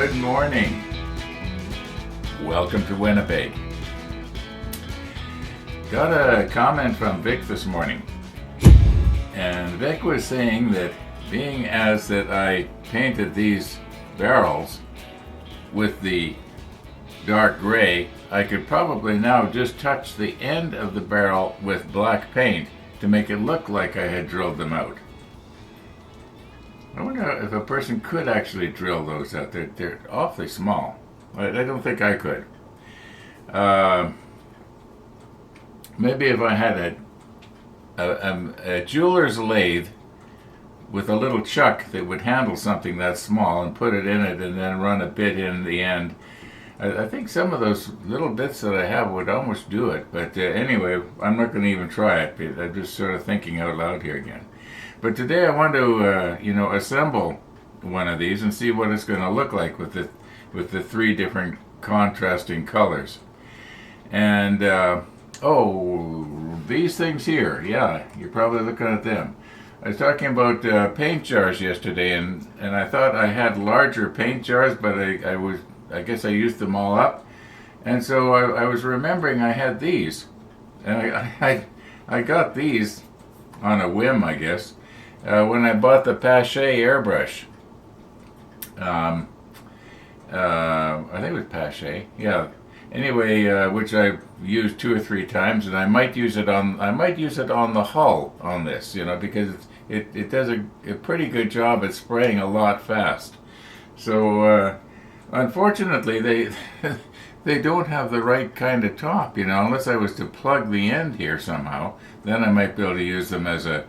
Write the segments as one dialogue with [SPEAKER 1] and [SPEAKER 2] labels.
[SPEAKER 1] Good morning. Welcome to Winnipeg. Got a comment from Vic this morning. And Vic was saying that being as that I painted these barrels with the dark gray, I could probably now just touch the end of the barrel with black paint to make it look like I had drilled them out. I wonder if a person could actually drill those out. They're awfully small. I don't think I could. Maybe if I had a jeweler's lathe with a little chuck that would handle something that small and put it in it and then run a bit in the end. I think some of those little bits that I have would almost do it. But anyway, I'm not going to even try it. I'm just sort of thinking out loud here again. But today I want to, assemble one of these and see what it's going to look like with the three different contrasting colors. And these things here, yeah, you're probably looking at them. I was talking about paint jars yesterday, and I thought I had larger paint jars, but I guess I used them all up, and so I was remembering I had these, and I got these on a whim, I guess. When I bought the Pache airbrush, I think it was Pache, yeah. Anyway, which I've used 2 or 3 times, and I might use it on the hull on this, because it does a pretty good job at spraying a lot fast. So unfortunately, they don't have the right kind of top, unless I was to plug the end here somehow. Then I might be able to use them as a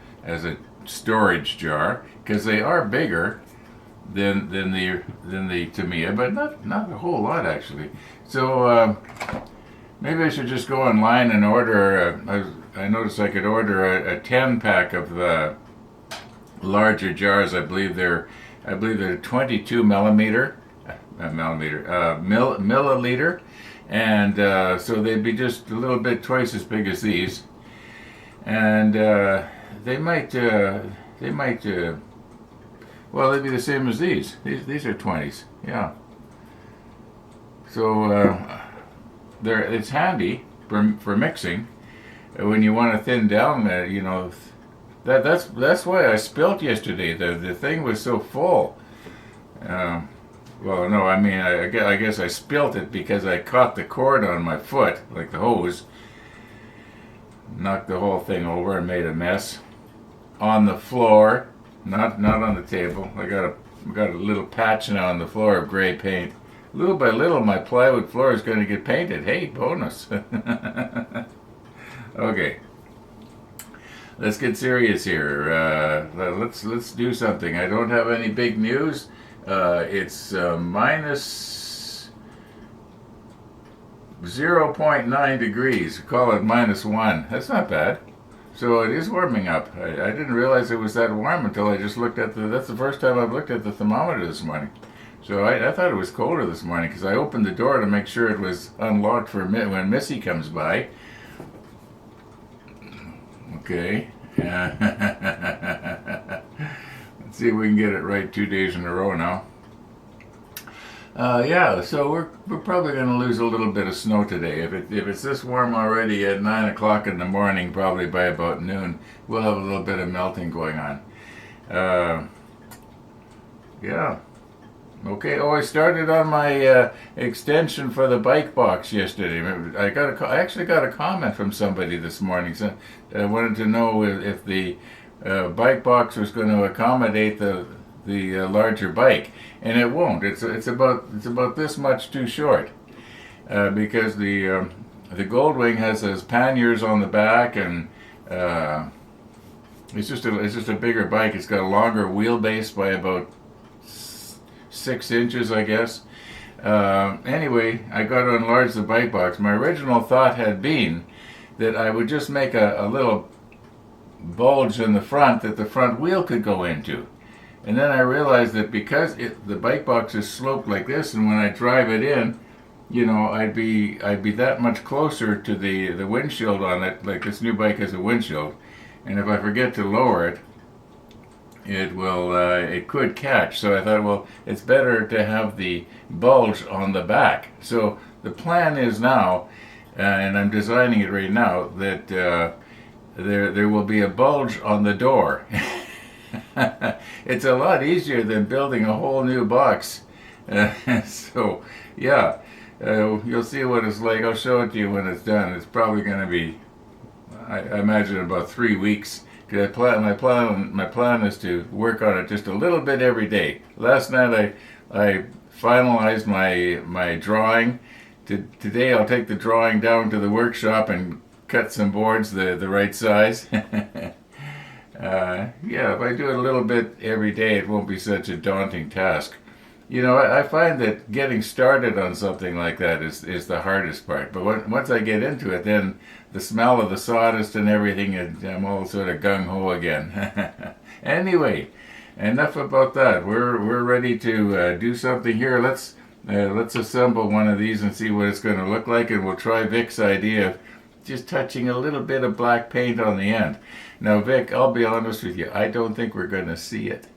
[SPEAKER 1] storage jar, because they are bigger than the Tamiya, but not a whole lot actually. So maybe I should just go online and order. I noticed I could order a 10-pack of the larger jars. I believe they're 22 milliliter, and so they'd be just a little bit twice as big as these, and they might well, they'd be the same as these. These are 20s, yeah. So it's handy for mixing when you want to thin down. That's why I spilt yesterday. The thing was so full. Well, no, I mean I guess I spilt it because I caught the cord on my foot, like the hose. Knocked the whole thing over and made a mess on the floor. Not on the table. I got a little patch now on the floor of gray paint. Little by little, my plywood floor is going to get painted. Hey, bonus! Okay, let's get serious here. Let's do something. I don't have any big news. It's minus 0.9 degrees. Call it -1. That's not bad. So it is warming up. I didn't realize it was that warm until I just looked at that's the first time I've looked at the thermometer this morning. So I thought it was colder this morning because I opened the door to make sure it was unlocked for when Missy comes by. Okay. Let's see if we can get it right 2 days in a row now. Yeah, so we're probably going to lose a little bit of snow today. If it's this warm already at 9 o'clock in the morning, probably by about noon, we'll have a little bit of melting going on. Yeah. Okay. Oh, I started on my extension for the bike box yesterday. I actually got a comment from somebody this morning. So I wanted to know if the bike box was going to accommodate the larger bike, and it won't. It's about this much too short, because the Goldwing has those panniers on the back, and it's just a bigger bike. It's got a longer wheelbase by about 6 inches, I guess. Anyway, I got to enlarge the bike box. My original thought had been that I would just make a little bulge in the front that the front wheel could go into. And then I realized that because the bike box is sloped like this, and when I drive it in, I'd be that much closer to the windshield on it. Like this new bike has a windshield, and if I forget to lower it, it could catch. So I thought, well, it's better to have the bulge on the back. So the plan is now, and I'm designing it right now, that there will be a bulge on the door. It's a lot easier than building a whole new box. So yeah, you'll see what it's like. I'll show it to you when it's done. It's probably going to be, I imagine, about 3 weeks. Cause my plan is to work on it just a little bit every day. Last night I finalized my drawing. Today I'll take the drawing down to the workshop and cut some boards the right size. Yeah, if I do it a little bit every day, it won't be such a daunting task. You know, I find that getting started on something like that is the hardest part. But once I get into it, then the smell of the sawdust and everything, I'm all sort of gung-ho again. Anyway, enough about that. We're ready to do something here. Let's assemble one of these and see what it's going to look like, and we'll try Vic's idea of just touching a little bit of black paint on the end. Now, Vic, I'll be honest with you, I don't think we're going to see it.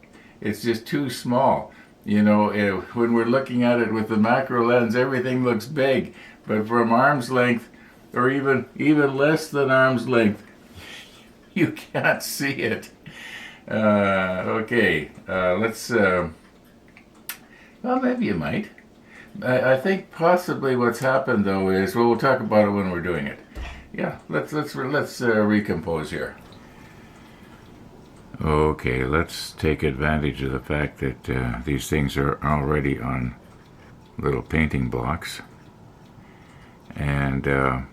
[SPEAKER 1] It's just too small. You know, when we're looking at it with the macro lens, everything looks big, but from arm's length, or even less than arm's length, you can't see it. Okay, let's, well, maybe you might. I think possibly what's happened though is, well, we'll talk about it when we're doing it. Yeah, let's recompose here. Okay, let's take advantage of the fact that these things are already on little painting blocks, and I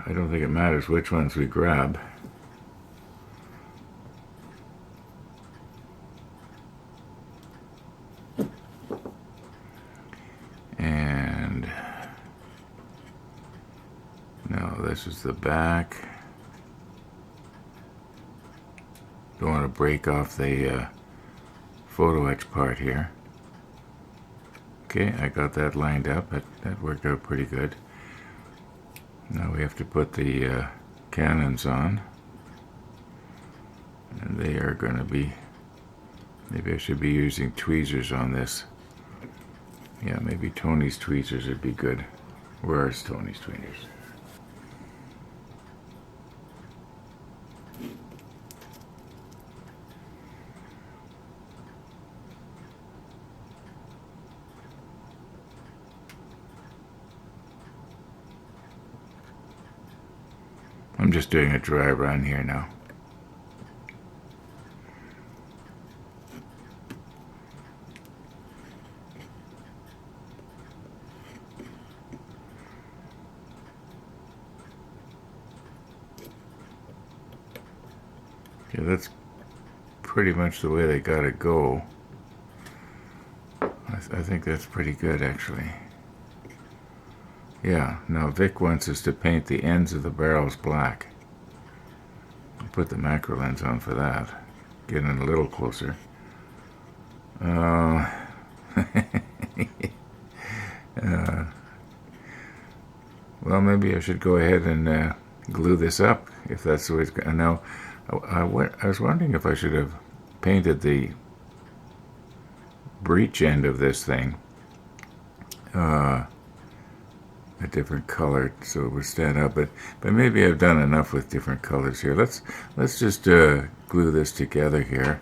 [SPEAKER 1] don't think it matters which ones we grab. And no, this is the back. Don't want to break off the photo etch part here. Okay, I got that lined up. That worked out pretty good. Now we have to put the cannons on. And they are going to be, maybe I should be using tweezers on this. Yeah, maybe Tony's tweezers would be good. Where is Tony's tweezers? I'm just doing a dry run here now. Okay, that's pretty much the way they gotta go. I think that's pretty good, actually. Yeah, now Vic wants us to paint the ends of the barrels black. I'll put the macro lens on for that. Get in a little closer. Well, maybe I should go ahead and glue this up, if that's the way it's going. Now, I was wondering if I should have painted the breech end of this thing a different color so it would stand up, but maybe I've done enough with different colors here. Let's just glue this together here.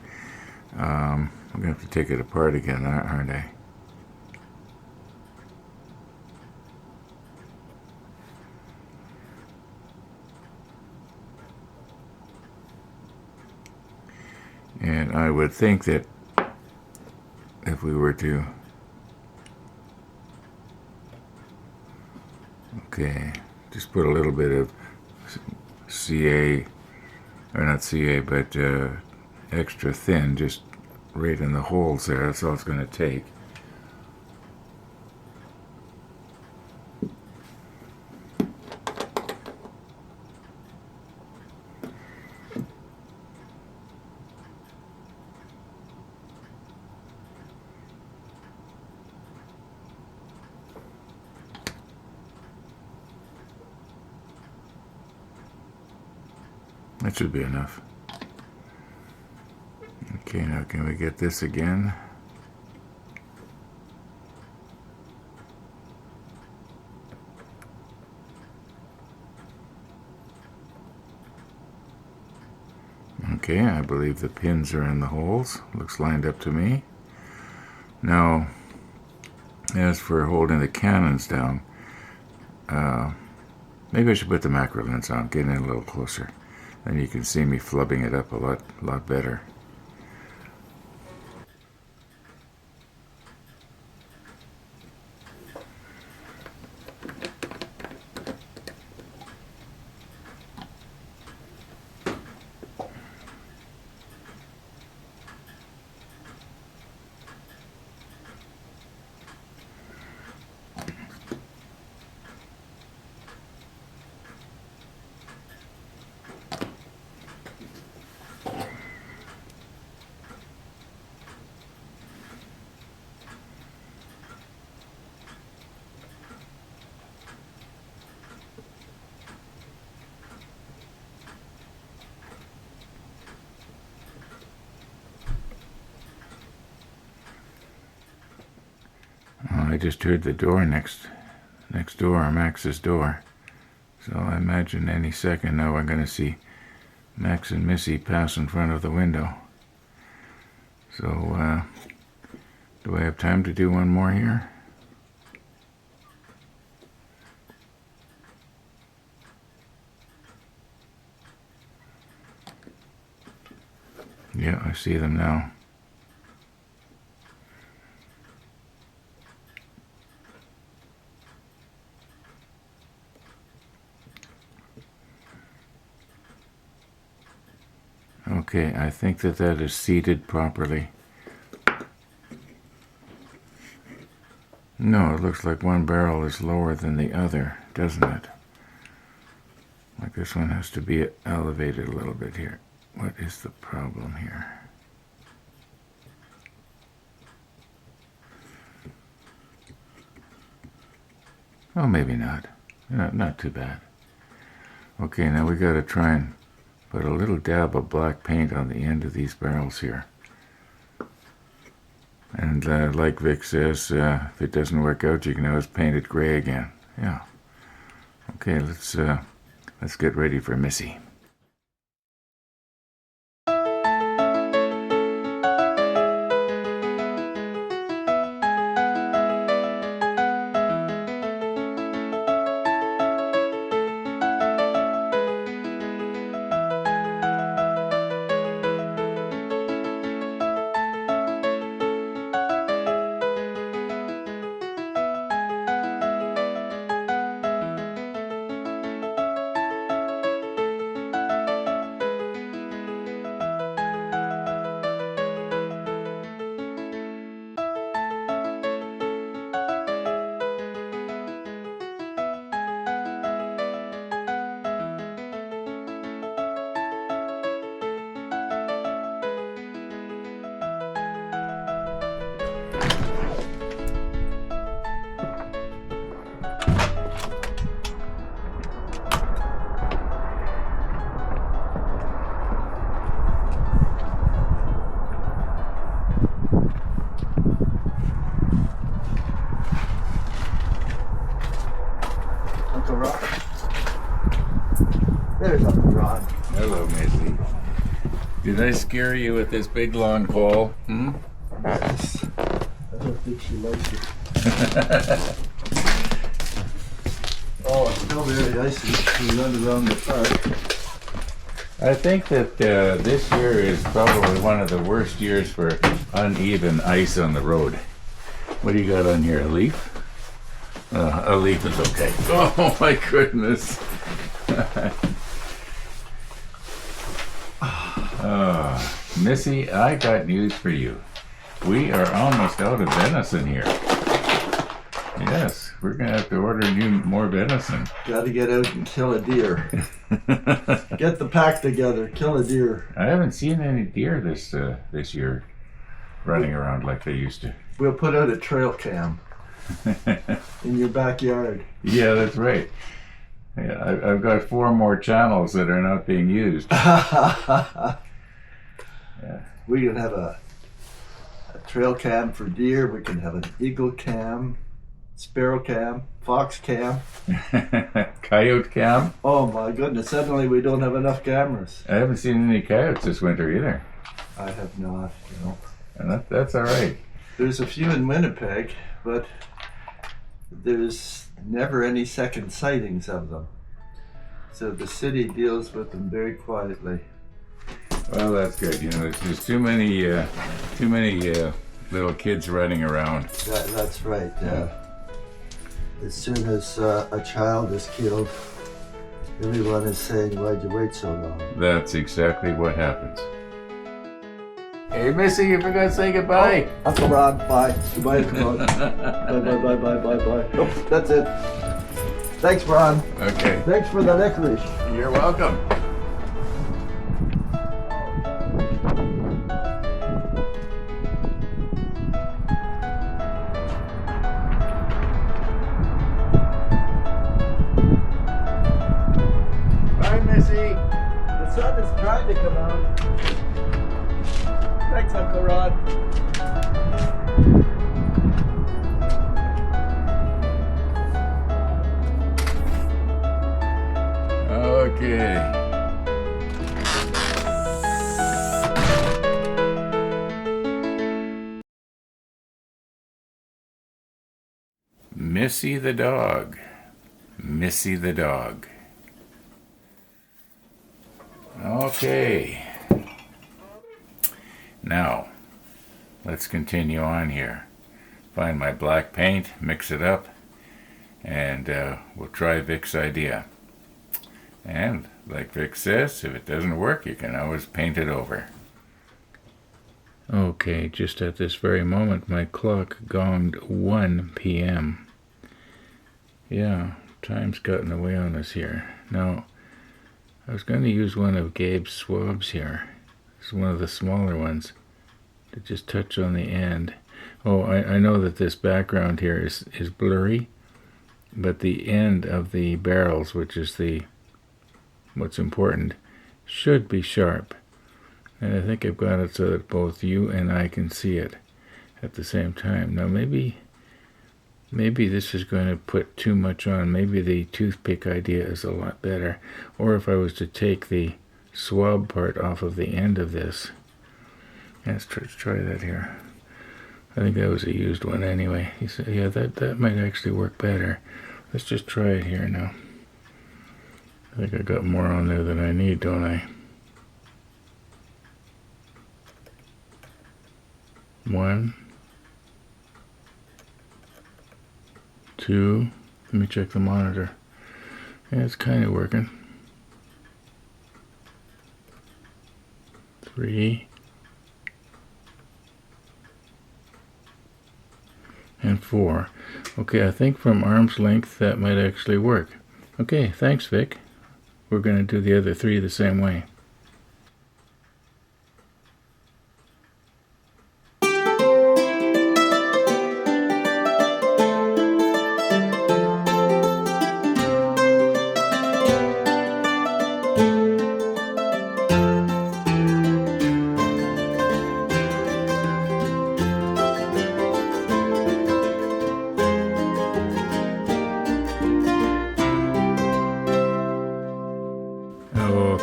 [SPEAKER 1] I'm gonna have to take it apart again, aren't I? And I would think that if we were to, okay, just put a little bit of CA, or not CA, but extra thin, just right in the holes there. That's all it's going to take. That should be enough. Okay, now can we get this again? Okay, I believe the pins are in the holes. Looks lined up to me. Now, as for holding the cannons down, maybe I should put the macro lens on, get in a little closer. Then you can see me flubbing it up a lot better. I just heard the door next door, Max's door. So I imagine any second now we're going to see Max and Missy pass in front of the window. So, do I have time to do one more here? Yeah, I see them now. Okay, I think that is seated properly. No, it looks like one barrel is lower than the other, doesn't it? Like this one has to be elevated a little bit here. What is the problem here? Oh, maybe not. Not too bad. Okay, now we got to try and put a little dab of black paint on the end of these barrels here. And like Vic says, if it doesn't work out, you can always paint it gray again. Yeah. Okay, let's get ready for Missy.
[SPEAKER 2] There's Uncle Ron.
[SPEAKER 1] Hello, Missy. Did I scare you with this big long pole?
[SPEAKER 2] Yes. I don't think she likes it. Oh, it's still very icy. We run around the park.
[SPEAKER 1] I think that this year is probably one of the worst years for uneven ice on the road. What do you got on here? A leaf? A leaf is okay. Oh my goodness. Missy, I got news for you. We are almost out of venison here. Yes, we're going to have to order you more venison.
[SPEAKER 2] Got to get out and kill a deer. Get the pack together, kill a deer.
[SPEAKER 1] I haven't seen any deer this year running around like they used to.
[SPEAKER 2] We'll put out a trail cam in your backyard.
[SPEAKER 1] Yeah, that's right. Yeah, I've got 4 more channels that are not being used. Yeah.
[SPEAKER 2] We can have a trail cam for deer. We can have an eagle cam, sparrow cam, fox cam.
[SPEAKER 1] Coyote cam?
[SPEAKER 2] Oh my goodness, suddenly we don't have enough cameras.
[SPEAKER 1] I haven't seen any coyotes this winter either.
[SPEAKER 2] I have not,
[SPEAKER 1] And that's all right.
[SPEAKER 2] There's a few in Winnipeg, but there's never any second sightings of them. So the city deals with them very quietly.
[SPEAKER 1] Well, that's good. There's too many little kids running around.
[SPEAKER 2] That's right. As soon as a child is killed, everyone is saying, "Why'd you wait so long?"
[SPEAKER 1] That's exactly what happens. Hey, Missy, you forgot to say goodbye.
[SPEAKER 2] Oh, Uncle Ron, bye. Goodbye, Uncle Ron. Bye. Nope, that's it. Thanks, Ron.
[SPEAKER 1] Okay.
[SPEAKER 2] Thanks for the licorice.
[SPEAKER 1] You're welcome. Bye, Missy.
[SPEAKER 2] The sun is trying to come out. Thanks, Uncle Ron.
[SPEAKER 1] Okay. Missy the dog. Missy the dog. Okay. Now, let's continue on here. Find my black paint, mix it up, and we'll try Vic's idea. And like Vic says, if it doesn't work, you can always paint it over. Okay, just at this very moment, my clock gonged 1 p.m. Yeah, time's gotten away on us here. Now, I was going to use one of Gabe's swabs here. It's one of the smaller ones to just touch on the end. Oh, I know that this background here is blurry, but the end of the barrels, which is what's important, should be sharp. And I think I've got it so that both you and I can see it at the same time. Now maybe this is going to put too much on. Maybe the toothpick idea is a lot better. Or if I was to take the swab part off of the end of this. Let's try that here. I think that was a used one anyway. He said, yeah, that might actually work better. Let's just try it here now. I think I got more on there than I need, don't I? 1, 2, let me check the monitor. Yeah, it's kind of working. 3, and 4. Okay, I think from arm's length that might actually work. Okay, thanks, Vic. We're going to do the other 3 the same way.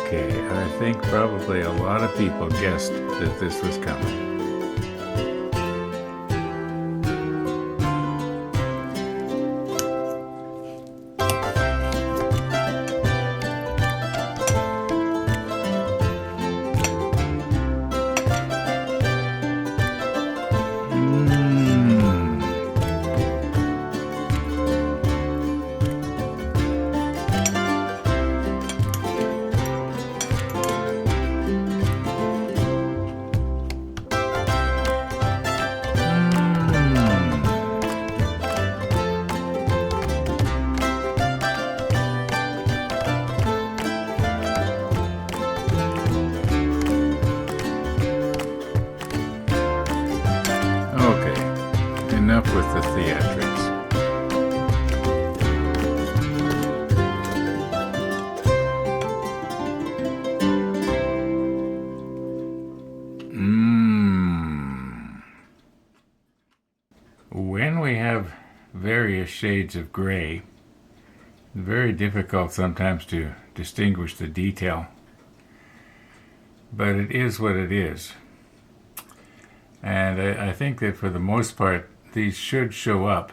[SPEAKER 1] Okay, I think probably a lot of people guessed that this was coming. various shades of gray. Very difficult sometimes to distinguish the detail, but it is what it is. And I think that for the most part, these should show up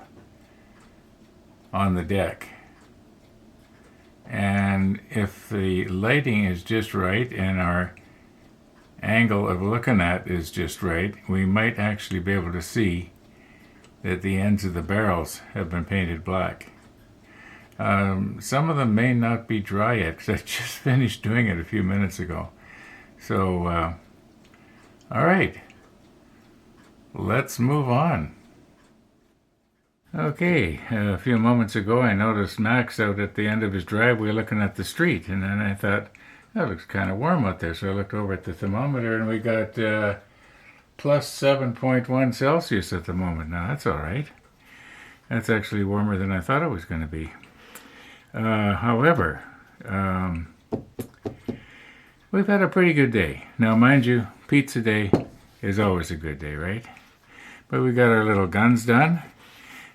[SPEAKER 1] on the deck. And if the lighting is just right and our angle of looking at is just right, we might actually be able to see that the ends of the barrels have been painted black. Some of them may not be dry yet because I just finished doing it a few minutes ago. So, all right, let's move on. Okay, a few moments ago I noticed Max out at the end of his driveway looking at the street, and then I thought, that looks kind of warm out there. So I looked over at the thermometer and we got plus 7.1 Celsius at the moment. Now that's all right. That's actually warmer than I thought it was going to be. However, we've had a pretty good day. Now, mind you, pizza day is always a good day, right? But we got our little guns done.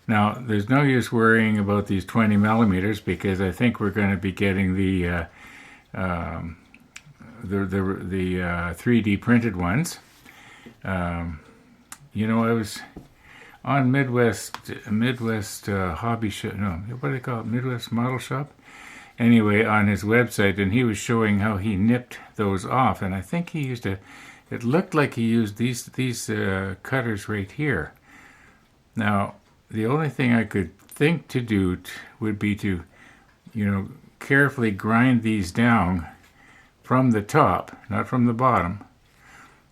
[SPEAKER 1] Now, there's no use worrying about these 20 millimeters because I think we're going to be getting the 3D printed ones. You know, I was on Midwest Hobby Shop, no, what do they call it, Midwest Model Shop? Anyway, on his website, and he was showing how he nipped those off, and I think he used it looked like he used these cutters right here. Now, the only thing I could think to do would be to, carefully grind these down from the top, not from the bottom,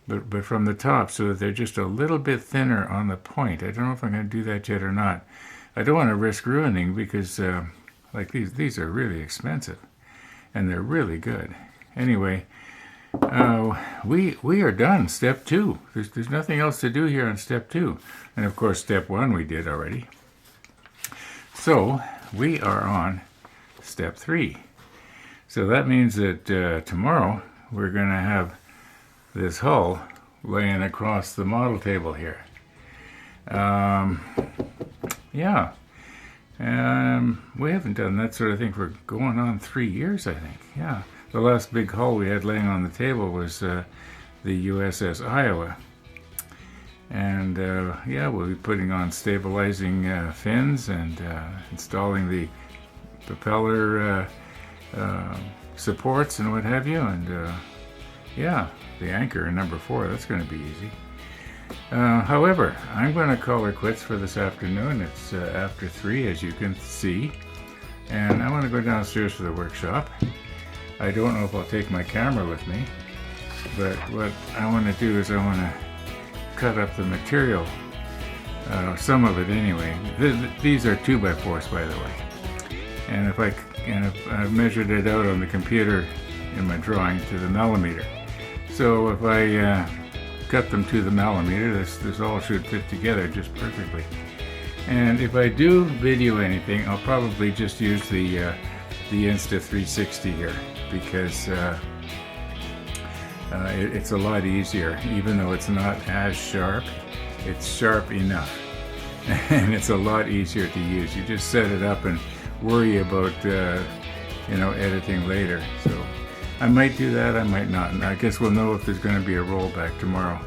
[SPEAKER 1] but from the top, so that they're just a little bit thinner on the point. I don't know if I'm going to do that yet or not. I don't want to risk ruining because, like these are really expensive, and they're really good. Anyway, we are done. Step 2. There's nothing else to do here on step 2, and of course step 1 we did already. So we are on step 3. So that means that tomorrow we're going to have this hull laying across the model table here. Yeah. We haven't done that sort of thing for going on 3 years, I think. Yeah. The last big hull we had laying on the table was the USS Iowa. And yeah, we'll be putting on stabilizing fins and installing the propeller supports and what have you. And yeah, the anchor in number 4, that's going to be easy. However, I'm going to call her quits for this afternoon. It's after 3, as you can see. And I want to go downstairs to the workshop. I don't know if I'll take my camera with me, but what I want to do is I want to cut up the material, some of it anyway. These are 2x4s, by the way. And if I've measured it out on the computer in my drawing to the millimeter. So if I cut them to the millimeter, this all should fit together just perfectly. And if I do video anything, I'll probably just use the Insta360 here, because it's a lot easier. Even though it's not as sharp, it's sharp enough. And it's a lot easier to use. You just set it up and worry about editing later. So I might do that, I might not. And I guess we'll know if there's going to be a rollback tomorrow.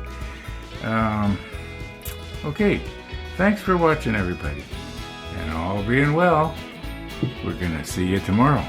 [SPEAKER 1] Okay, thanks for watching, everybody. And all being well, we're going to see you tomorrow.